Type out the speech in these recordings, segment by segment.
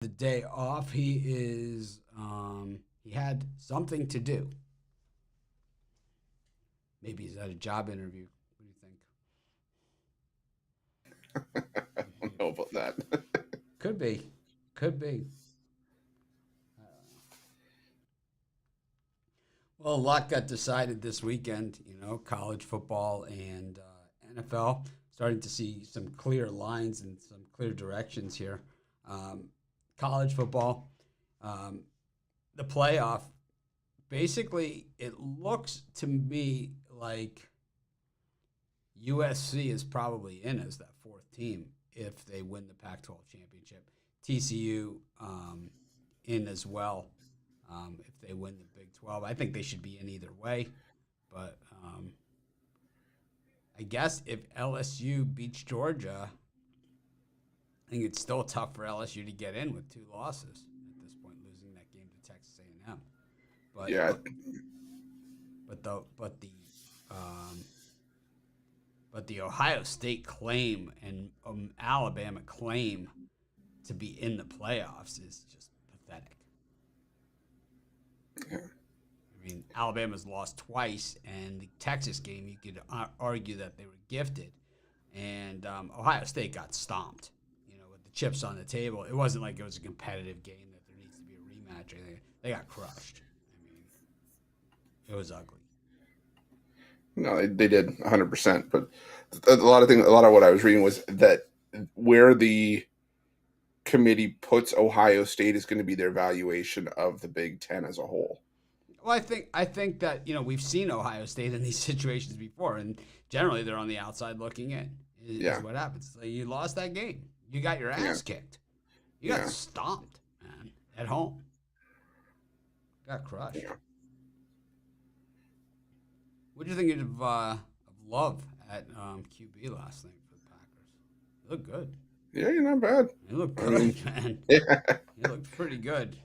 The day off. He had something to do. Maybe he's at a job interview. What do you think? I don't know about that. Could be. Could be. Well, a lot got decided this weekend, college football and NFL. Starting to see some clear lines and some clear directions here. Um, College football, um, the playoff, basically, it looks to me like USC is probably in as that fourth team if they win the Pac-12 championship. TCU in as well if they win the Big 12. I think they should be in either way, but I guess if LSU beats Georgia, I think it's still tough for LSU to get in with two losses at this point, losing that game to Texas A&M. But Yeah, but the but the um, but the Ohio State claim and Alabama claim to be in the playoffs is just pathetic. yeah, I mean, Alabama's lost twice, and the Texas game, you could argue that they were gifted, and Ohio State got stomped. With the chips on the table, it wasn't like it was a competitive game that there needs to be a rematch. They got crushed. I mean, it was ugly. no, they did 100%. But a lot of what I was reading was that where the committee puts Ohio State is going to be their valuation of the Big Ten as a whole. Well, I think that we've seen Ohio State in these situations before, and generally they're on the outside looking in. Is Yeah, what happens. So you lost that game. You got your yeah, ass kicked. You got yeah, stomped, man, at home. Got crushed. yeah. What do you think of Love at QB last night for the Packers? He looked good. Yeah, you're not bad. He looked I mean, good, man. yeah, He looked pretty good.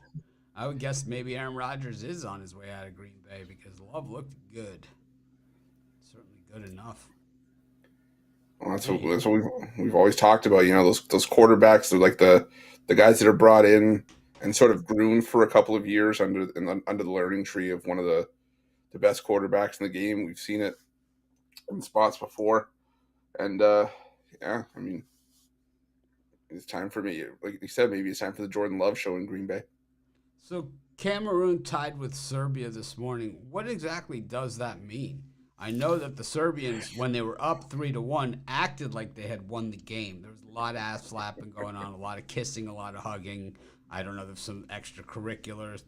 I would guess maybe Aaron Rodgers is on his way out of Green Bay because Love looked good. Certainly good enough well, for me. that's what we've always talked about. Those quarterbacks, they're like the guys that are brought in and sort of groomed for a couple of years under the learning tree of one of the best quarterbacks in the game. We've seen it in spots before, and yeah, I mean, it's time for me. Like you said, maybe it's time for the Jordan Love show in Green Bay. So Cameroon tied with Serbia this morning. What exactly does that mean? I know that the Serbians, when they were up 3-1, acted like they had won the game. There was a lot of ass slapping going on, a lot of kissing, a lot of hugging. I don't know, there's some extracurriculars,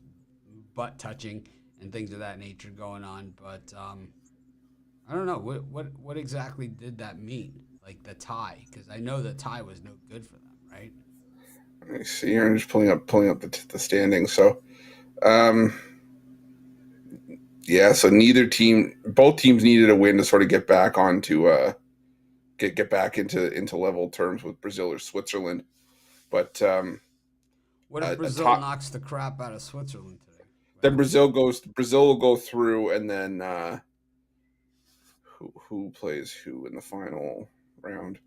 butt touching, and things of that nature going on. But I don't know what exactly did that mean, like the tie, because I know the tie was no good for them, right? Let me see here. I'm just pulling up the standings. So, um, yeah. So both teams needed a win to sort of get back onto get back into level terms with Brazil or Switzerland. But What if a Brazil top knocks the crap out of Switzerland today? What then happens? Brazil will go through, and then who plays who in the final round?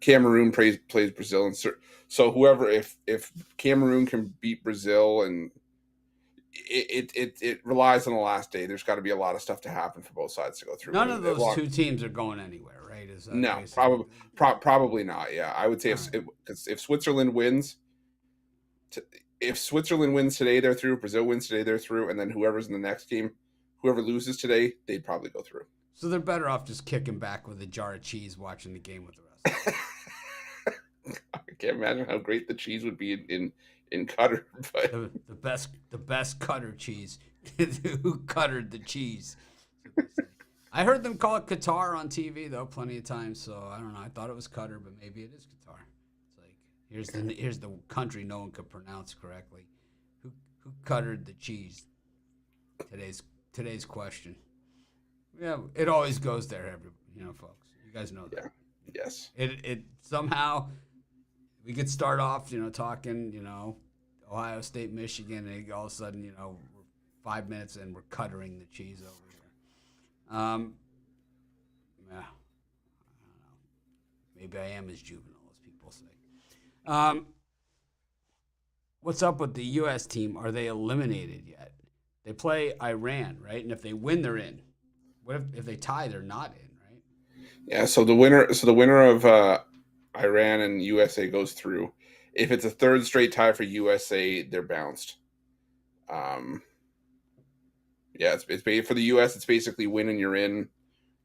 Cameroon plays Brazil, and so whoever if Cameroon can beat Brazil, and it relies on the last day. There's got to be a lot of stuff to happen for both sides to go through. But None of those two teams are going anywhere, right? Is that no, basically probably not. Yeah, I would say all right? if Switzerland wins, if Switzerland wins today, they're through. Brazil wins today, they're through, and then whoever's in the next game, whoever loses today, they'd probably go through. So they're better off just kicking back with a jar of cheese, watching the game with the rest of the world. I can't imagine how great the cheese would be in Qatar, but The best cutter cheese. Who cuttered the cheese? That's what they say. I heard them call it Qatar on TV though, plenty of times. So I don't know. I thought it was Qatar, but maybe it is Qatar. It's like here's the country no one could pronounce correctly. Who who cuttered the cheese? Today's today's question. Yeah, it always goes there, folks. You guys know that. yeah, yes, It somehow we could start off, talking, Ohio State, Michigan, and all of a sudden, we're 5 minutes and we're cuttering the cheese over here. Yeah, I don't know. Maybe I am as juvenile as people say. Um, what's up with the U.S. team? Are they eliminated yet? They play Iran, right? And if they win, they're in. What if they tie? They're not in, right? Yeah. So the winner of Iran and USA goes through. If it's a third straight tie for USA, they're bounced. Um, yeah, for the US. It's basically win and you're in.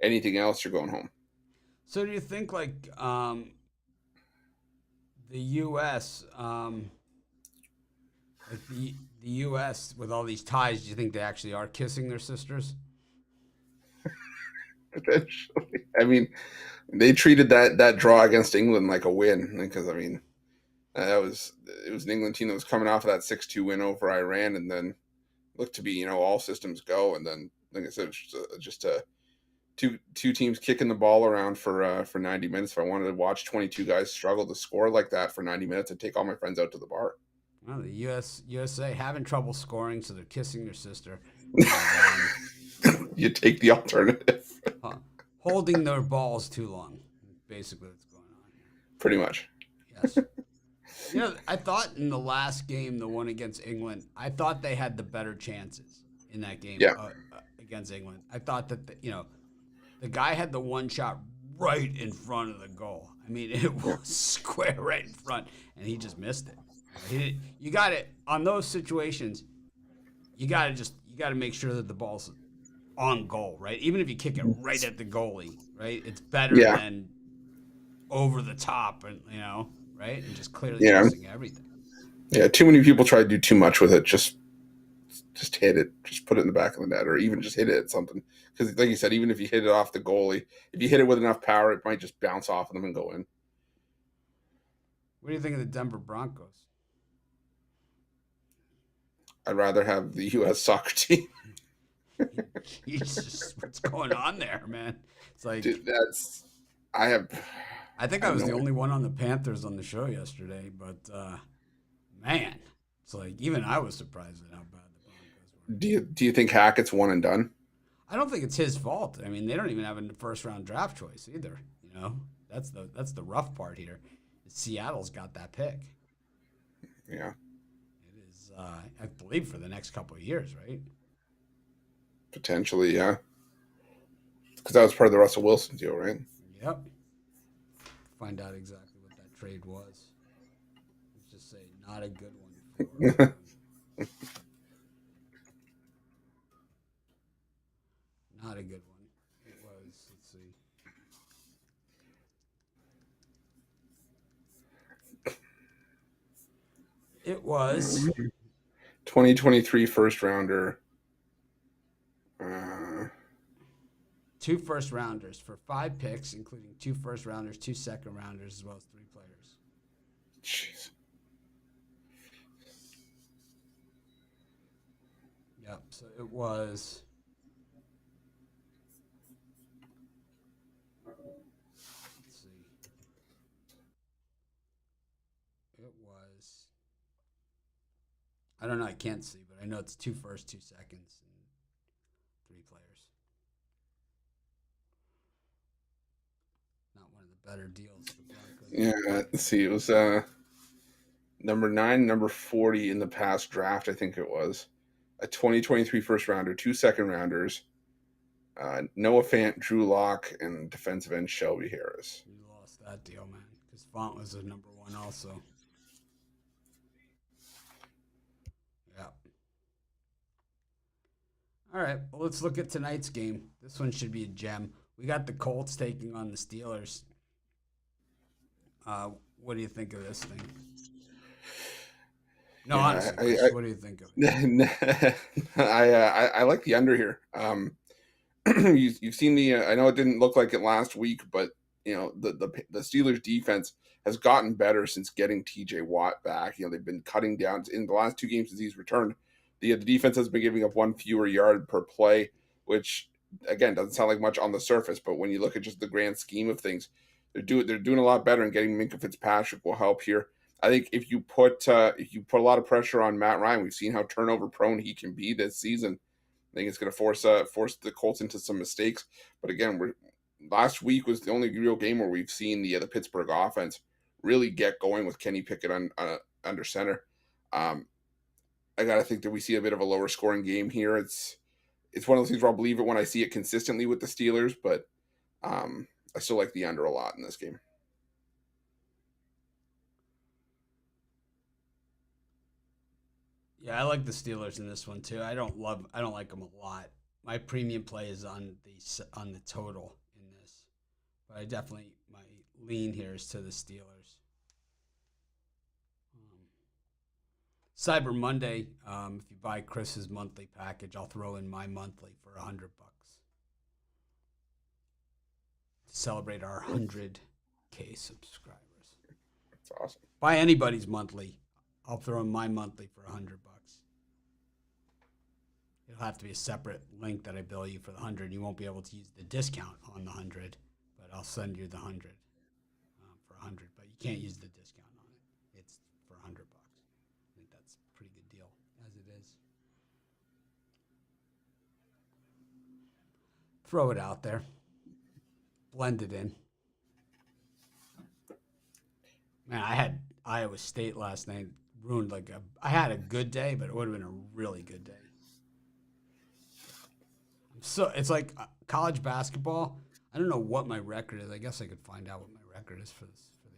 Anything else, you're going home. So do you think like the U.S. Like the U.S. with all these ties, do you think they actually are kissing their sisters? Potentially. I mean, they treated that draw against England like a win because I mean that was it was an England team that was coming off of that 6-2 win over Iran, and then looked to be all systems go, and then like I said, it's just two teams kicking the ball around for 90 minutes. If I wanted to watch 22 guys struggle to score like that for 90 minutes, I'd take all my friends out to the bar. Well, the USA having trouble scoring, so they're kissing their sister, and You take the alternative, huh, holding their balls too long. Basically, what's going on here. pretty much. Yes. I thought in the last game, the one against England, I thought they had the better chances in that game Yeah, against England. I thought that the guy had the one shot right in front of the goal. I mean, it was square right in front, and he just missed it. You got it on those situations. You got to make sure that the ball's on goal, right? Even if you kick it right at the goalie, right? It's better yeah, than over the top, and right, and just clearly yeah, missing everything. yeah. Too many people try to do too much with it. Just hit it, just put it in the back of the net, or even just hit it at something. Because, like you said, even if you hit it off the goalie, if you hit it with enough power, it might just bounce off of them and go in. What do you think of the Denver Broncos? I'd rather have the U.S. soccer team. Jesus, what's going on there, man? It's like Dude, I have I think I I have was no the idea. only one on the Panthers on the show yesterday, but man, it's like even I was surprised at how bad the Broncos were. Do you think Hackett's one and done? I don't think it's his fault. I mean, they don't even have a first round draft choice either. That's the rough part here. Seattle's got that pick. Yeah, It is, I believe, for the next couple of years, right? potentially. Yeah, because that was part of the Russell Wilson deal, right? Yep. Find out exactly what that trade was. Let's just say not a good one for not a good one. It was. Let's see. It was 2023 first rounder. Uh, two first rounders for 5 picks, including 2 first rounders, 2 second rounders, as well as 3 players. Jeez. Yep. So it was. Let's see. It was. I don't know. I can't see, but I know it's 2 firsts, 2 seconds, and 3 players. Not one of the better deals the Broncos Yeah, ever made. let's see. It was number 9, number 40 in the past draft. I think it was a 2023 first rounder, 2 second rounders. Noah Fant, Drew Lock, and defensive end Shelby Harris. You lost that deal, man, because Font was a number one also. Yeah. All right. Well, let's look at tonight's game. This one should be a gem. We got the Colts taking on the Steelers. What do you think of this thing? No, Yeah, honestly, Chris, what do you think of I I like the under here. You've seen the. I know it didn't look like it last week, but the Steelers defense has gotten better since getting T.J. Watt back. They've been cutting down in the last 2 games since he's returned. The defense has been giving up one fewer yard per play, which again doesn't sound like much on the surface, but when you look at just the grand scheme of things, they're doing a lot better, and getting Minka Fitzpatrick will help here. I think if you put a lot of pressure on Matt Ryan, we've seen how turnover prone he can be this season. I think it's going to force the Colts into some mistakes. But again, last week was the only real game where we've seen the Pittsburgh offense really get going with Kenny Pickett under center. Um, I got to think that we see a bit of a lower scoring game here. It's one of those things where I'll believe it when I see it consistently with the Steelers, but I still like the under a lot in this game. Yeah, I like the Steelers in this one too. I don't like them a lot. My premium play is on the total in this, but I definitely my lean here is to the Steelers. Cyber Monday, if you buy Chris's monthly package, I'll throw in my monthly for $100 to celebrate our 100K subscribers. That's awesome. Buy anybody's monthly, I'll throw in my monthly for $100. It'll have to be a separate link that I bill you for the 100. You won't be able to use the discount on the 100, but I'll send you the 100 for 100. But you can't use the discount on it. It's for $100. I think that's a pretty good deal as it is. Throw it out there. Blend it in. Man, I had Iowa State last night. Ruined I had a good day, but it would have been a really good day. So it's like college basketball. I don't know what my record is. I guess I could find out what my record is for the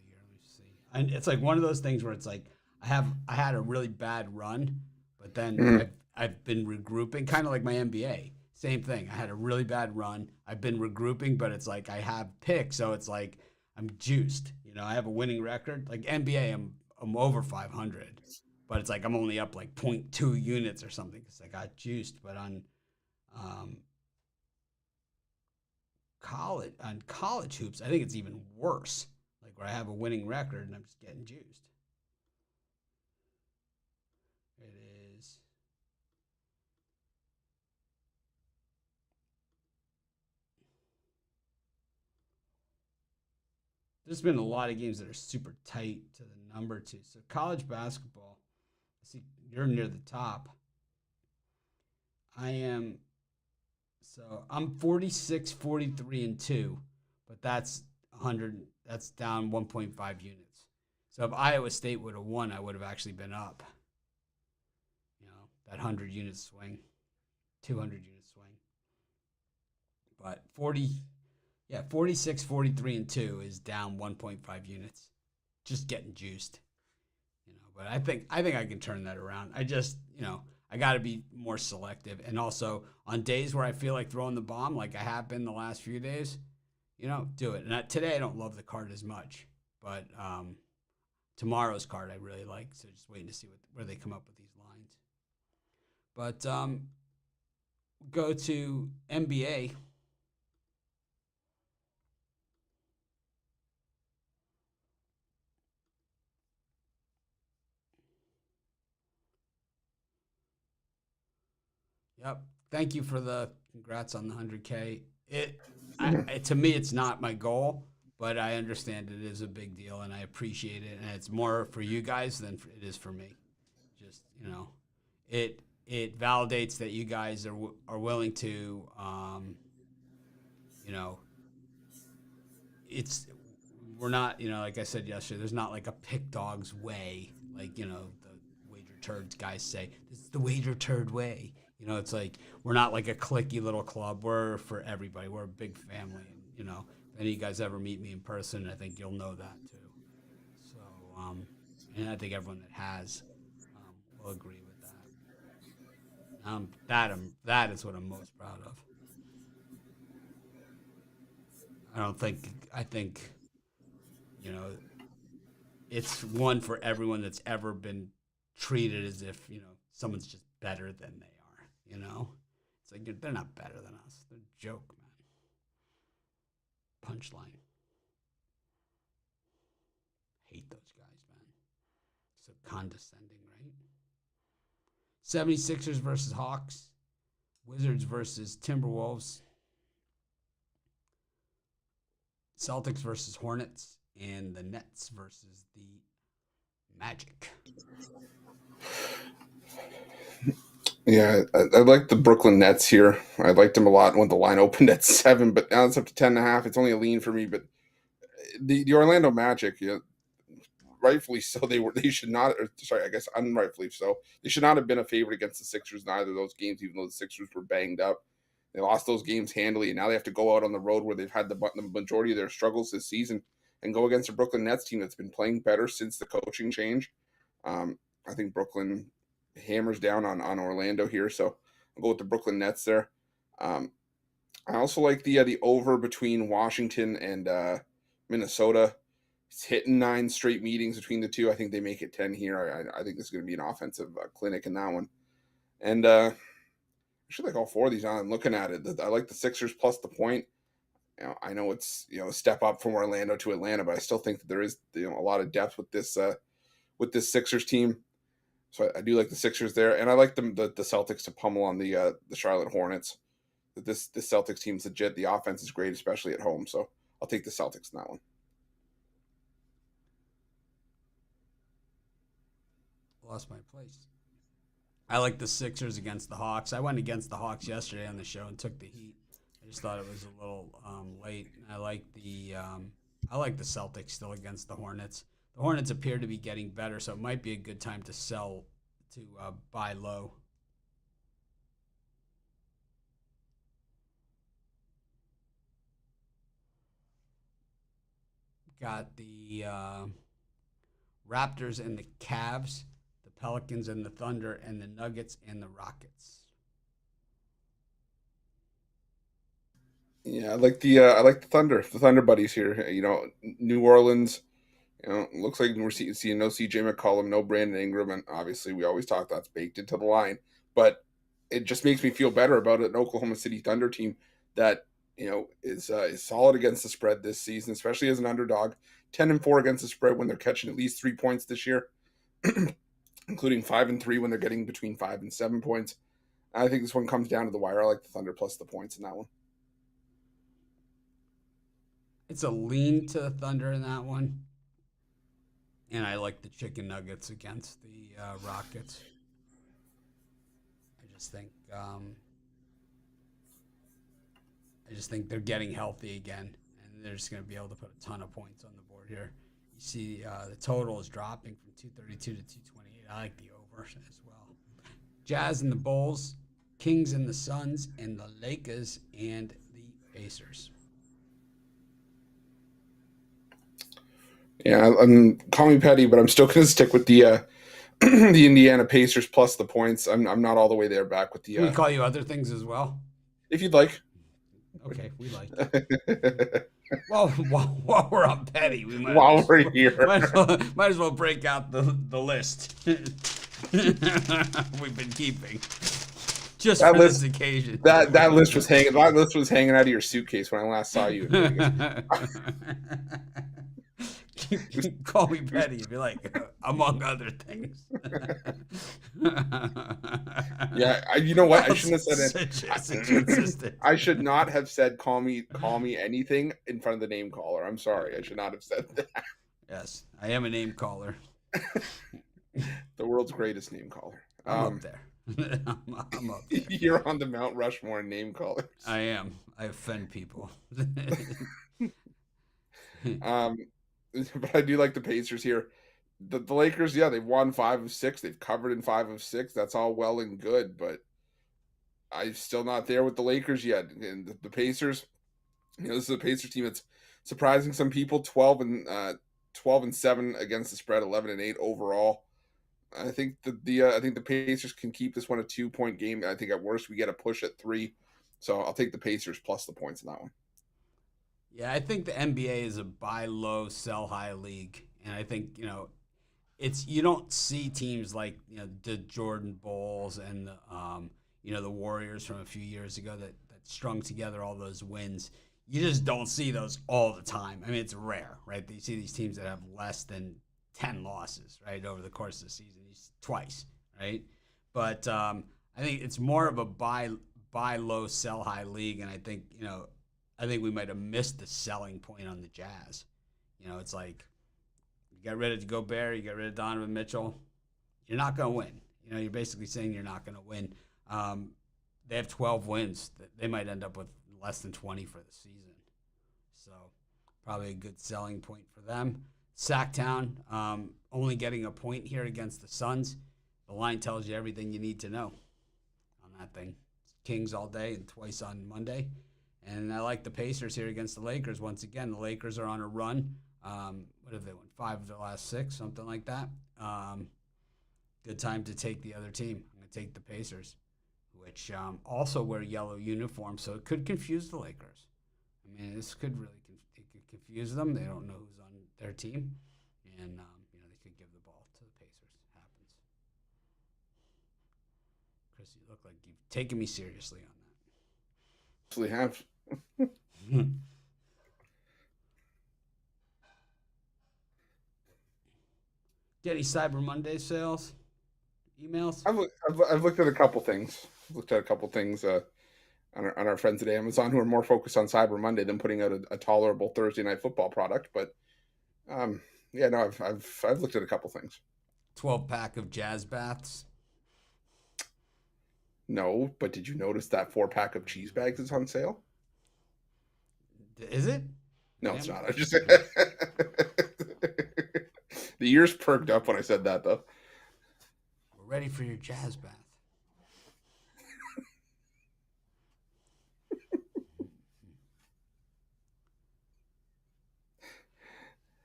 year. Let me see. And it's like one of those things where it's like I had a really bad run, but then I've been regrouping, kind of like my NBA. Same thing. I had a really bad run. I've been regrouping, but it's like I have picks, so it's like I'm juiced. I have a winning record. Like NBA, I'm over 500, but it's like I'm only up like 0.2 units or something because I got juiced. But on college hoops, I think it's even worse. Like where I have a winning record and I'm just getting juiced. It is. There's been a lot of games that are super tight to the number too. So college basketball, see, you're near the top. I am. So I'm 46, 43, and 2, but that's 100. That's down 1.5 units. So if Iowa State would have won, I would have actually been up. That 100 unit swing, 200 unit swing. But 46, 43, and 2 is down 1.5 units. Just getting juiced. But I think I can turn that around. I just, I got to be more selective. And also on days where I feel like throwing the bomb, like I have been the last few days, do it. And today I don't love the card as much, but tomorrow's card I really like. So just waiting to see where they come up with these lines. But go to NBA. Yep. Thank you for the congrats on the 100K. To me, it's not my goal, but I understand it is a big deal, and I appreciate it. And it's more for you guys than it is for me. Just it validates that you guys are willing to, we're not, like I said yesterday, there's not like a pick dog's way, like the wager turds guys say. This is the wager turd way. It's like we're not like a cliquey little club. We're for everybody. We're a big family. And, if any of you guys ever meet me in person, I think you'll know that too. So, and I think everyone that has will agree with that. That is what I'm most proud of. I think, it's one for everyone that's ever been treated as if, someone's just better than they are. It's like they're not better than us. They're a joke, man. Punchline. Hate those guys, man. So condescending, right? 76ers versus Hawks. Wizards versus Timberwolves. Celtics versus Hornets. And the Nets versus the Magic. Yeah, I like the Brooklyn Nets here. I liked them a lot when the line opened at 7, but now it's up to 10.5. It's only a lean for me, but the Orlando Magic, rightfully so, they should not. Or, sorry, I guess unrightfully so. They should not have been a favorite against the Sixers in either of those games, even though the Sixers were banged up. They lost those games handily, and now they have to go out on the road where they've had the majority of their struggles this season and go against a Brooklyn Nets team that's been playing better since the coaching change. I think Brooklyn hammers down on Orlando here, so I'll go with the Brooklyn Nets there. I also like the over between Washington and Minnesota. It's hitting 9 straight meetings between the two. I think they make it 10 here. I think this is going to be an offensive clinic in that one. And I should like all 4 of these. I'm looking at it. I like the Sixers plus the point. I know it's a step up from Orlando to Atlanta, but I still think that there is a lot of depth with this Sixers team. So I do like the Sixers there, and I like the Celtics to pummel on the Charlotte Hornets. This Celtics team is legit. The offense is great, especially at home. So I'll take the Celtics in that one. Lost my place. I like the Sixers against the Hawks. I went against the Hawks yesterday on the show and took the Heat. I just thought it was a little late. I like the Celtics still against the Hornets. The Hornets appear to be getting better, so it might be a good time to sell, to buy low. Got the Raptors and the Cavs, the Pelicans and the Thunder, and the Nuggets and the Rockets. Yeah, I like the Thunder buddies here. New Orleans. Looks like we're seeing no C.J. McCollum, no Brandon Ingram, and obviously we always talk that's baked into the line. But it just makes me feel better about an Oklahoma City Thunder team that is solid against the spread this season, especially as an underdog. 10-4 against the spread when they're catching at least 3 points this year, including 5-3 when they're getting between 5 and 7 points. I think this one comes down to the wire. I like the Thunder plus the points in that one. It's a lean to the Thunder in that one. And I like the Chicken Nuggets against the Rockets. I just think they're getting healthy again, and they're just going to be able to put a ton of points on the board here. You see the total is dropping from 232 to 228. I like the over as well. Jazz and the Bulls, Kings and the Suns, and the Lakers and the Pacers. Yeah, call me petty, but I'm still going to stick with the the Indiana Pacers plus the points. I'm not all the way there back with the. Can we call you other things as well? If you'd like. Okay, we like it. Well, while we're on petty, we might we're here, might as well break out the list we've been keeping just for this occasion. That list was hanging. That list was hanging out of your suitcase when I last saw you. Call me petty if you like, among other things. Yeah, you know what? I shouldn't have said it. I should not have said call me anything in front of the name caller. I'm sorry. I should not have said that. Yes, I am a name caller. The world's greatest name caller. I'm up there. I'm up there. You're on the Mount Rushmore name callers. I am. I offend people. But I do like the Pacers here. The Lakers, yeah, they've won 5 of 6. They've covered in 5 of 6. That's all well and good, but I'm still not there with the Lakers yet. And the Pacers, this is a Pacers team that's surprising some people. 12 and 7 against the spread, 11 and 8 overall. I think the Pacers can keep this one a 2-point game. I think at worst we get a push at 3. So I'll take the Pacers plus the points in that one. Yeah, I think the NBA is a buy low, sell high league, and I think you don't see teams like the Jordan Bulls and the Warriors from a few years ago that strung together all those wins. You just don't see those all the time. I mean, it's rare, right? You see these teams that have less than 10 losses, right, over the course of the season, twice, right? But I think it's more of a buy low, sell high league, and I think we might have missed the selling point on the Jazz. It's like you got rid of Gobert, you got rid of Donovan Mitchell. You're not going to win. You're basically saying you're not going to win. They have 12 wins. They might end up with less than 20 for the season. So probably a good selling point for them. Sacktown, only getting a point here against the Suns. The line tells you everything you need to know on that thing. Kings all day and twice on Monday. And I like the Pacers here against the Lakers. Once again, the Lakers are on a run. What have they won? 5 of their last 6, something like that. Good time to take the other team. I'm going to take the Pacers, which also wear yellow uniforms, so it could confuse the Lakers. I mean, this could really confuse them. They don't know who's on their team, and they could give the ball to the Pacers. It happens. Chris, you look like you've taken me seriously on that. Actually have. Get any Cyber Monday sales? Emails? I've looked at a couple things. On our friends at Amazon who are more focused on Cyber Monday than putting out a tolerable Thursday night football product. But yeah, no, I've looked at a couple things. 12-pack of jazz baths. No, but did you notice that 4-pack of cheese bags is on sale? Is it? No, Damn. it's not. I just the ears perked up when I said that, though. We're ready for your jazz bath.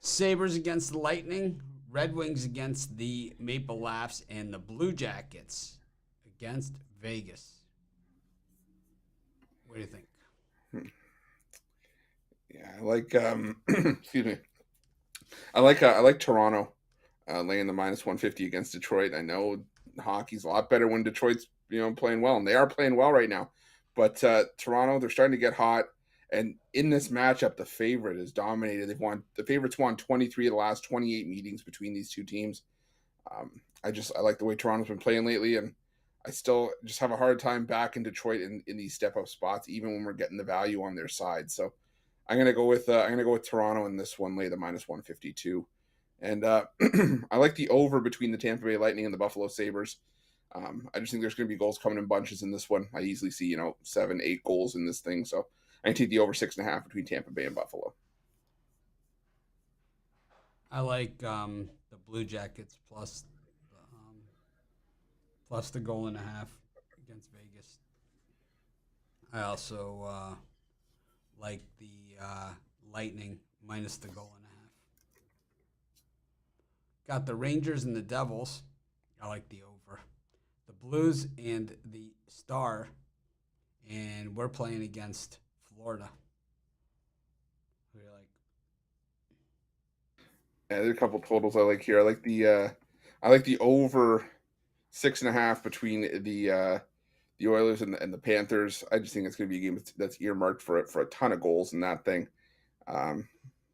Sabres against the Lightning, Red Wings against the Maple Leafs, and the Blue Jackets against Vegas. What do you think? Yeah, I like excuse me. I like Toronto laying the -150 against Detroit. I know hockey's a lot better when Detroit's playing well, and they are playing well right now. But Toronto, they're starting to get hot. And in this matchup, the favorite is dominated. The favorites won 23 of the last 28 meetings between these two teams. I like the way Toronto's been playing lately, and I still just have a hard time back in Detroit in these step up spots, even when we're getting the value on their side. So I'm gonna go with Toronto in this one, lay the -152, and I like the over between the Tampa Bay Lightning and the Buffalo Sabres. I just think there's going to be goals coming in bunches in this one. I easily see 7, 8 goals in this thing. So I take the over 6.5 between Tampa Bay and Buffalo. I like the Blue Jackets plus the goal and a half against Vegas. I also like the Lightning minus the goal and a half. Got the Rangers and the Devils. I like the over. The Blues and the Star, and we're playing against Florida. Who do you like? Yeah, there's a couple totals I like here. I like the over 6.5 between the Oilers and the Panthers. I just think it's going to be a game that's earmarked for a ton of goals in that thing.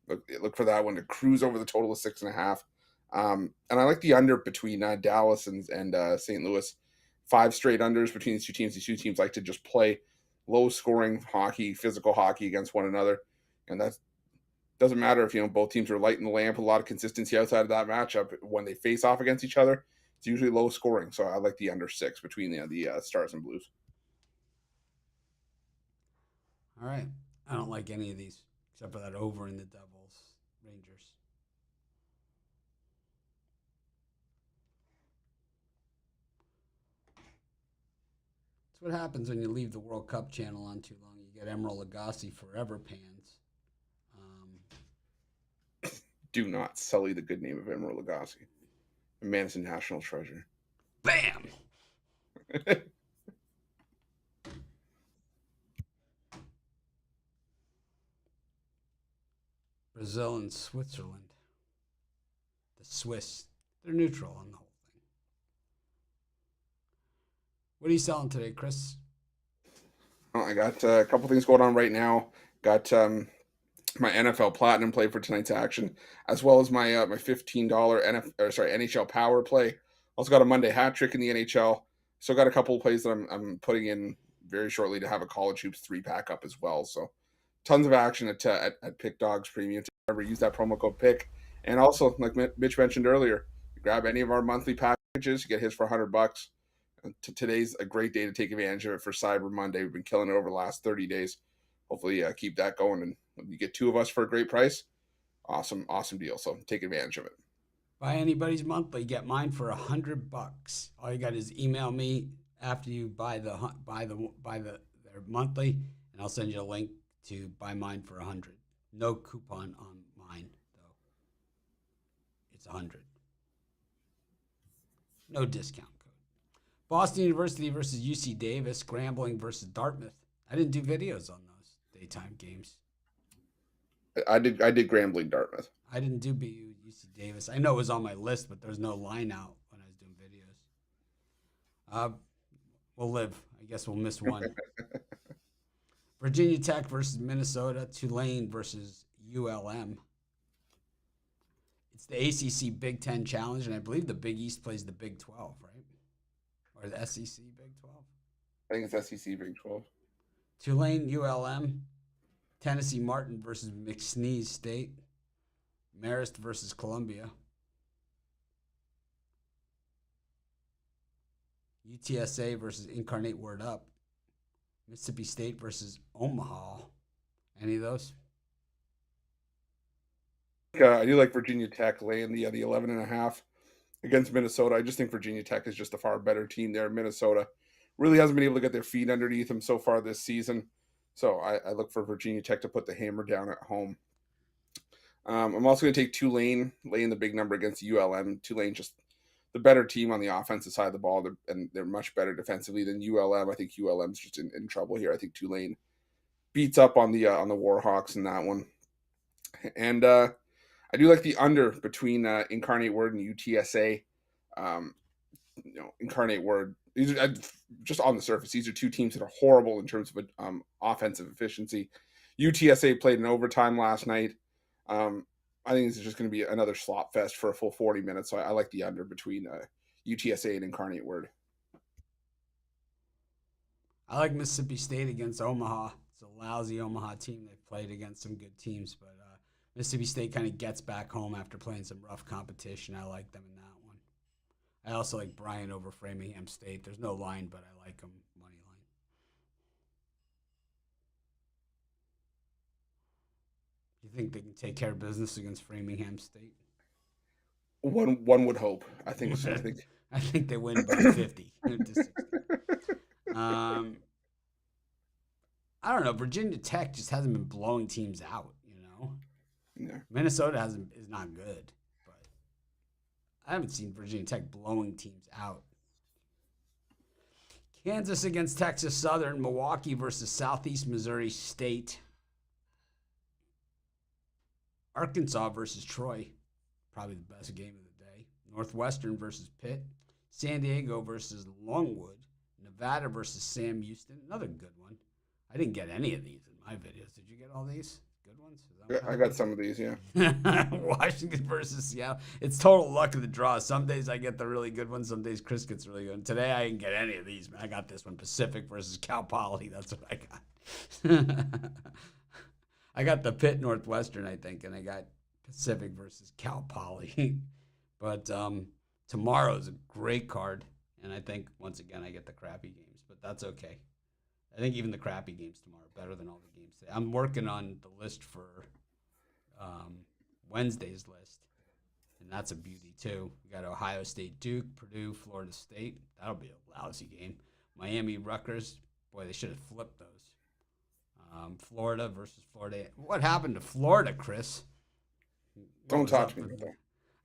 Look for that one to cruise over the total of 6.5. And I like the under between Dallas and St. Louis. 5 straight unders between these two teams. These two teams like to just play low scoring hockey, physical hockey against one another, and that doesn't matter if both teams are lighting the lamp. A lot of consistency outside of that matchup. When they face off against each other, it's usually low scoring. So I like the under 6 between the Stars and Blues. All right. I don't like any of these except for that over in the Devils Rangers. That's what happens when you leave the World Cup channel on too long. You get Emeril Lagasse forever pans. Do not sully the good name of Emeril Lagasse. The man is a national treasure. Bam! Brazil and Switzerland. The Swiss. They're neutral on the whole thing. What are you selling today, Chris? Well, I got a couple things going on right now. Got my NFL Platinum play for tonight's action, as well as my my $15 NHL Power play. Also got a Monday hat trick in the NHL. So got a couple of plays that I'm putting in very shortly to have a College Hoops 3-pack up as well. So tons of action at Pick Dogs Premium. Remember, use that promo code PICK. And also, like Mitch mentioned earlier, grab any of our monthly packages. You get his for $100. Today's a great day to take advantage of it for Cyber Monday. We've been killing it over the last 30 days. Hopefully keep that going, and you get 2 of us for a great price. awesome deal. So take advantage of it. Buy anybody's monthly, get mine for $100. All you got is email me after you buy their monthly, and I'll send you a link to buy mine for 100. No coupon on mine though. It's 100. No discount code. Boston University versus UC Davis, Grambling versus Dartmouth. I didn't do videos on those daytime games. I did Grambling Dartmouth. I didn't do BU UC Davis. I know it was on my list, but there's no line out when I was doing videos. We'll live. I guess we'll miss one. Virginia Tech versus Minnesota. Tulane versus ULM. It's the ACC Big Ten Challenge, and I believe the Big East plays the Big 12, right? Or the SEC Big 12? I think it's SEC Big 12. Tulane, ULM. Tennessee Martin versus McSneese State. Marist versus Columbia. UTSA versus Incarnate Word Up. Mississippi State versus Omaha. Any of those? I do like Virginia Tech laying the 11.5 against Minnesota. I just think Virginia Tech is just a far better team there. Minnesota really hasn't been able to get their feet underneath them so far this season. So I look for Virginia Tech to put the hammer down at home. I'm also going to take Tulane, laying the big number against ULM. Tulane just the better team on the offensive side of the ball, and they're much better defensively than ULM. I think ULM's just in trouble here. I think Tulane beats up on the Warhawks in that one. And I do like the under between Incarnate Word and UTSA. Incarnate Word. These are just on the surface. These are two teams that are horrible in terms of offensive efficiency. UTSA played in overtime last night. I think this is just going to be another slop fest for a full 40 minutes. So I like the under between UTSA and Incarnate Word. I like Mississippi State against Omaha. It's a lousy Omaha team. They've played against some good teams, but Mississippi State kind of gets back home after playing some rough competition. I like them in that one. I also like Bryant over Framingham State. There's no line, but I like them money line. Do you think they can take care of business against Framingham State? One would hope. I think so. I think they win by 50 to 60. I don't know. Virginia Tech just hasn't been blowing teams out, Yeah. Minnesota is not good, but I haven't seen Virginia Tech blowing teams out. Kansas against Texas Southern, Milwaukee versus Southeast Missouri State. Arkansas versus Troy, probably the best game of the day. Northwestern versus Pitt. San Diego versus Longwood. Nevada versus Sam Houston, another good one. I didn't get any of these in my videos. Did you get all these good ones? Yeah, I got some of these, yeah. Washington versus Seattle. It's total luck of the draw. Some days I get the really good ones. Some days Chris gets really good. And today I didn't get any of these, man. I got this one, Pacific versus Cal Poly. That's what I got. I got the Pitt Northwestern, I think, and I got Pacific versus Cal Poly. But tomorrow's a great card, and I think, once again, I get the crappy games, but that's okay. I think even the crappy games tomorrow are better than all the games today. I'm working on the list for Wednesday's list, and that's a beauty, too. We got Ohio State, Duke, Purdue, Florida State. That'll be a lousy game. Miami, Rutgers. Boy, they should have flipped those. Florida versus Florida. What happened to Florida, Chris? Don't talk to me about that.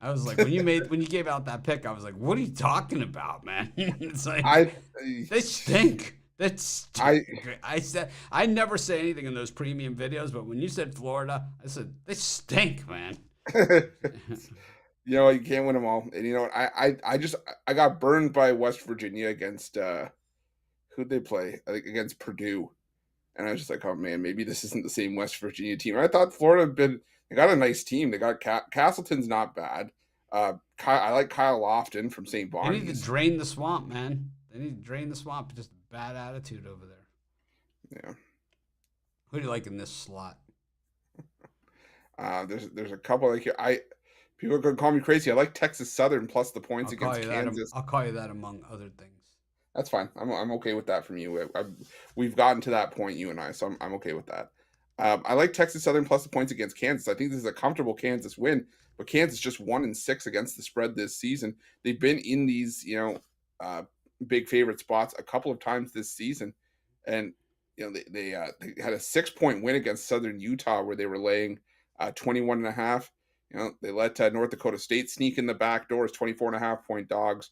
I was like, when you gave out that pick, I was like, what are you talking about, man? It's like they stink. I said I never say anything in those premium videos, but when you said Florida, I said they stink, man. You can't win them all. And you know what? I got burned by West Virginia against who'd they play? I think against Purdue. And I was just like, oh man, maybe this isn't the same West Virginia team. I thought Florida they got a nice team. They got Castleton's not bad. I like Kyle Lofton from St. Bonnie's. They need to drain the swamp, man. They need to drain the swamp. Just a bad attitude over there. Yeah. Who do you like in this slot? There's a couple like people are gonna call me crazy. I like Texas Southern plus the points against Kansas. I'll call you that among other things. That's fine. I'm okay with that from you. We've gotten to that point, you and I, so I'm okay with that. I like Texas Southern plus the points against Kansas. I think this is a comfortable Kansas win, but Kansas just 1-6 against the spread this season. They've been in these, uh, big favorite spots a couple of times this season, and they had a 6 point win against Southern Utah where they were laying 21 and a half. They let North Dakota State sneak in the back door as 24.5 point dogs.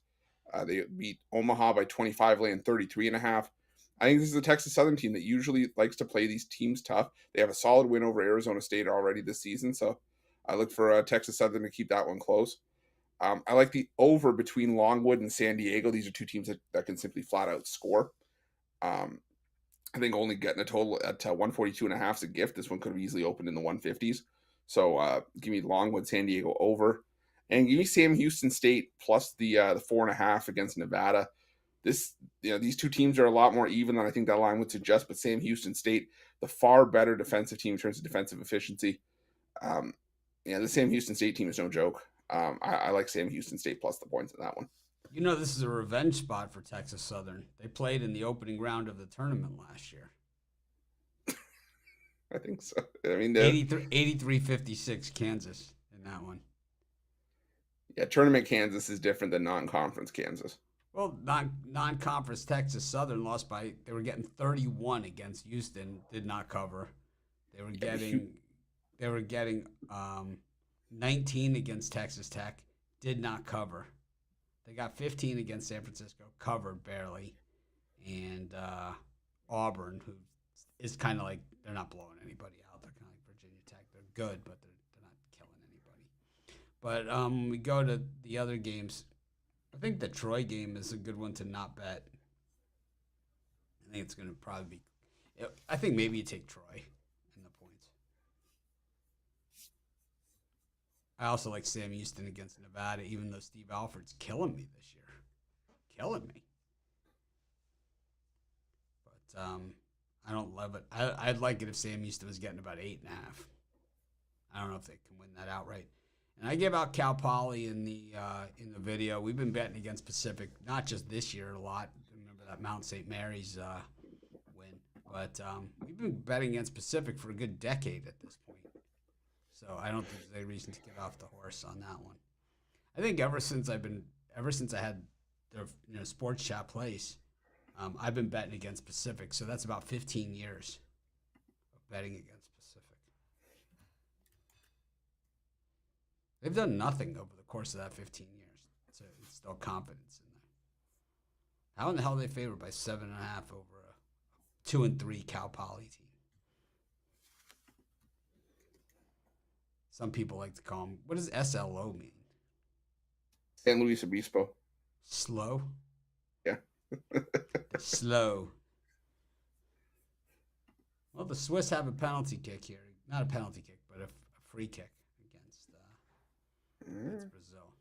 They beat Omaha by 25, laying 33 and a half. I think this is a Texas Southern team that usually likes to play these teams tough. They have a solid win over Arizona State already this season, so I look for Texas Southern to keep that one close. I like the over between Longwood and San Diego. These are two teams that can simply flat out score. Um, I think only getting a total at 142.5 is a gift. This one could have easily opened in the 150s. So give me Longwood, San Diego over, and give me Sam Houston State plus the 4.5 against Nevada. These two teams are a lot more even than I think that line would suggest. But Sam Houston State, the far better defensive team in terms of defensive efficiency. Um, the Sam Houston State team is no joke. I like Sam Houston State plus the points in that one. This is a revenge spot for Texas Southern. They played in the opening round of the tournament last year. I think so. I mean, 83-56 Kansas in that one. Yeah, tournament Kansas is different than non-conference Kansas. Well, non-conference Texas Southern lost by, they were getting 31 against Houston, did not cover. They were getting 19 against Texas Tech, did not cover. They got 15 against San Francisco, covered barely. And Auburn, who is kind of like, they're not blowing anybody out. They're kind of like Virginia Tech. They're good, but they're not killing anybody. But we go to the other games. I think the Troy game is a good one to not bet. I think it's going to probably be, I think maybe you take Troy in the points. I also like Sam Houston against Nevada, even though Steve Alford's killing me this year. Killing me. But I don't love it. I'd like it if Sam Houston was getting about 8.5. I don't know if they can win that outright. And I give out Cal Poly in the video. We've been betting against Pacific, not just this year a lot. Remember that Mount St. Mary's win. But we've been betting against Pacific for a good decade at this point. So I don't think there's any reason to get off the horse on that one. I think ever since I had the Sports Chat place, I've been betting against Pacific. So that's about 15 years of betting against Pacific. They've done nothing over the course of that 15 years. So it's still confidence in there. How in the hell are they favored by 7.5 over a 2-3 Cal Poly team? Some people like to call them. What does SLO mean? San Luis Obispo. Slow? Yeah. Slow. Well, the Swiss have a penalty kick here. Not a penalty kick, but a free kick. Against Brazil.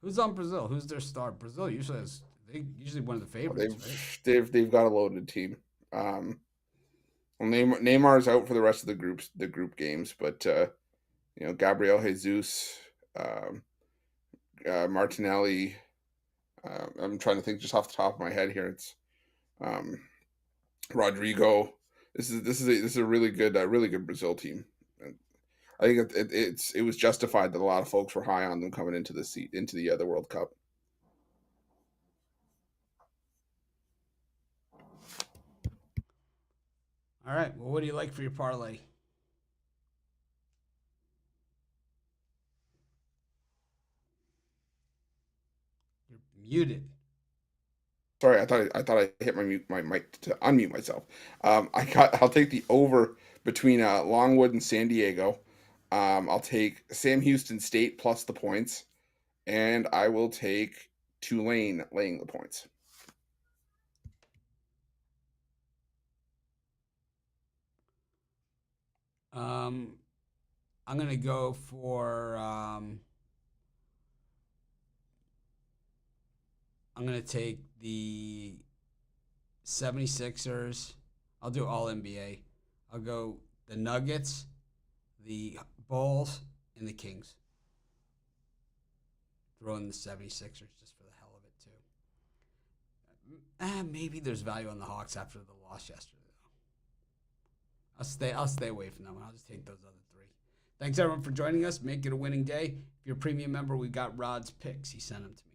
Who's on Brazil? Who's their star? Brazil usually one of the favorites. They've got a loaded team. Neymar's out for the rest of the group games, but Gabriel Jesus, Martinelli. I'm trying to think just off the top of my head here. It's Rodrigo. This is a really good Brazil team. I think it was justified that a lot of folks were high on them coming into the World Cup. All right. Well, what do you like for your parlay? You're muted. Sorry, I thought I hit my mic to unmute myself. I'll take the over between Longwood and San Diego. I'll take Sam Houston State plus the points, and I will take Tulane laying the points. I'm gonna go for. I'm gonna take the 76ers. I'll do all NBA. I'll go the Nuggets, the Bulls, and the Kings. Throw in the 76ers just for the hell of it, too. Maybe there's value on the Hawks after the loss yesterday, I'll stay away from them. I'll just take those other three. Thanks everyone for joining us. Make it a winning day. If you're a premium member, we got Rod's picks. He sent them to me.